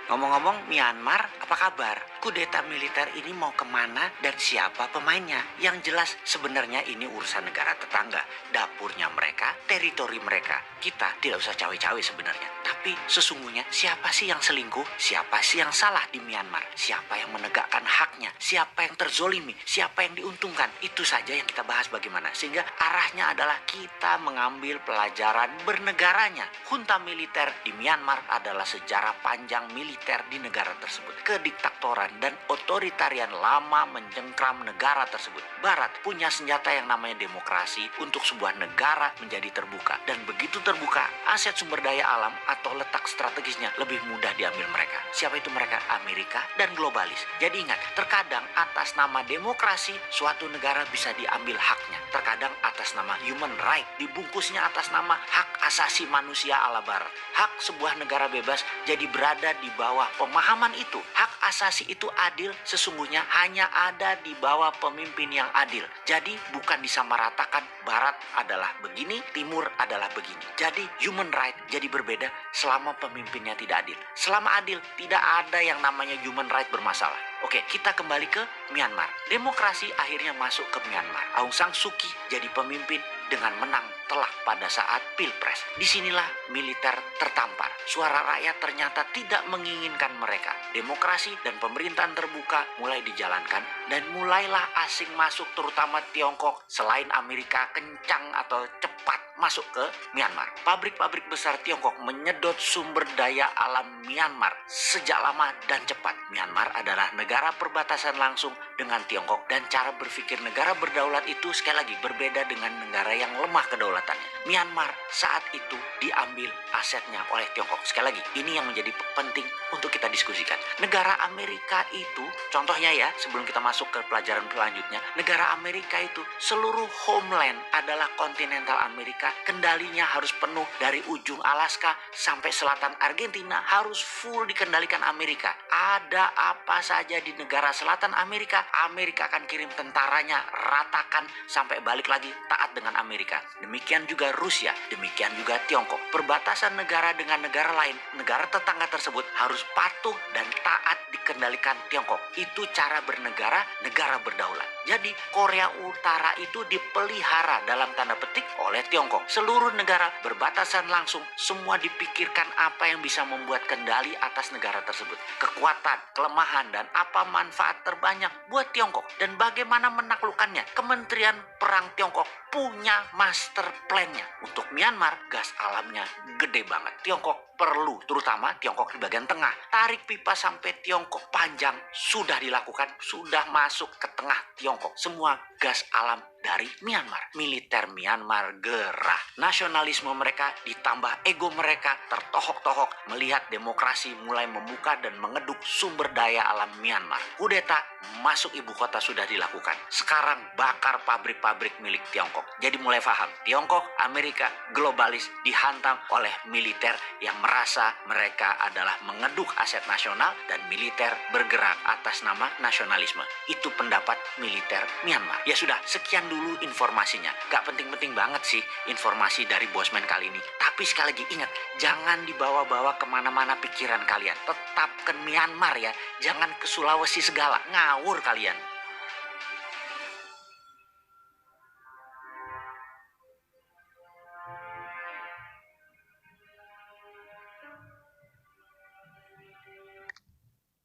Ngomong-ngomong, Myanmar, apa kabar? Kudeta militer ini mau kemana dan siapa pemainnya? Yang jelas sebenarnya ini urusan negara tetangga, dapurnya mereka, teritori mereka. Kita tidak usah cawe-cawe sebenarnya. Tapi sesungguhnya siapa sih yang selingkuh? Siapa sih yang salah di Myanmar? Siapa yang menegakkan haknya? Siapa yang terzolimi? Siapa yang diuntungkan? Itu saja yang kita bahas bagaimana. Sehingga arahnya adalah kita mengambil pelajaran bernegaranya. Junta militer di Myanmar adalah sejarah panjang militer di negara tersebut. Kediktatoran dan otoritarian lama mencengkram negara tersebut. Barat punya senjata yang namanya demokrasi untuk sebuah negara menjadi terbuka. Dan begitu terbuka, aset sumber daya alam atau letak strategisnya lebih mudah diambil mereka. Siapa itu mereka? Amerika dan globalis. Jadi ingat, terkadang atas nama demokrasi suatu negara bisa diambil haknya. Terkadang atas nama human right, dibungkusnya atas nama hak asasi manusia ala barat. Hak sebuah negara bebas jadi berada di bawah pemahaman itu. Hak asasi itu adil, sesungguhnya hanya ada di bawah pemimpin yang adil. Jadi bukan disamaratakan barat adalah begini, timur adalah begini. Jadi human right jadi berbeda selama pemimpinnya tidak adil. Selama adil, tidak ada yang namanya human right bermasalah. Oke, kita kembali ke Myanmar. Demokrasi akhirnya masuk ke Myanmar. Aung San Suu Kyi jadi pemimpin dengan menang telak pada saat pilpres. Disinilah militer tertampar. Suara rakyat ternyata tidak menginginkan mereka. Demokrasi dan pemerintahan terbuka mulai dijalankan dan mulailah asing masuk, terutama Tiongkok. Selain Amerika kencang atau cepat masuk ke Myanmar. Pabrik-pabrik besar Tiongkok menyedot sumber daya alam Myanmar sejak lama dan cepat. Myanmar adalah negara perbatasan langsung dengan Tiongkok dan cara berpikir negara berdaulat itu sekali lagi berbeda dengan negara yang lemah kedaulatannya. Myanmar saat itu diambil asetnya oleh Tiongkok. Sekali lagi, ini yang menjadi penting untuk kita diskusikan. Negara Amerika itu, contohnya ya, sebelum kita masuk ke pelajaran selanjutnya, negara Amerika itu seluruh homeland adalah kontinental Amerika, kendalinya harus penuh dari ujung Alaska sampai selatan Argentina, harus full dikendalikan Amerika. Ada apa saja di negara selatan Amerika, Amerika akan kirim tentaranya, ratakan sampai balik lagi taat dengan Amerika. Demikian juga Rusia, demikian juga Tiongkok. Perbatasan negara dengan negara lain, negara tetangga tersebut harus patuh dan taat dikendalikan Tiongkok. Itu cara bernegara, negara berdaulat. Jadi Korea Utara itu dipelihara dalam tanda petik oleh Tiongkok. Seluruh negara berbatasan langsung, semua dipikirkan apa yang bisa membuat kendali atas negara tersebut. Kekuatan, kelemahan, dan apa manfaat terbanyak buat Tiongkok. Dan bagaimana menaklukkannya. Kementerian Perang Tiongkok punya master plan-nya. Untuk Myanmar, gas alamnya gede banget. Tiongkok perlu, terutama Tiongkok di bagian tengah. Tarik pipa sampai Tiongkok panjang sudah dilakukan, sudah masuk ke tengah Tiongkok. Semua gas alam dari Myanmar. Militer Myanmar gerah. Nasionalisme mereka ditambah ego mereka tertohok-tohok melihat demokrasi mulai membuka dan mengeduk sumber daya alam Myanmar. Kudeta masuk ibu kota sudah dilakukan. Sekarang bakar pabrik-pabrik milik Tiongkok. Jadi mulai paham, Tiongkok, Amerika, globalis dihantam oleh militer yang merasa mereka adalah mengeduk aset nasional dan militer bergerak atas nama nasionalisme. Itu pendapat militer Myanmar. Ya sudah, sekian dulu informasinya. Gak penting-penting banget sih informasi dari Bosman kali ini. Tapi sekali lagi ingat, jangan dibawa-bawa kemana-mana pikiran kalian. Tetap ke Myanmar ya, jangan ke Sulawesi segala, ngawur kalian.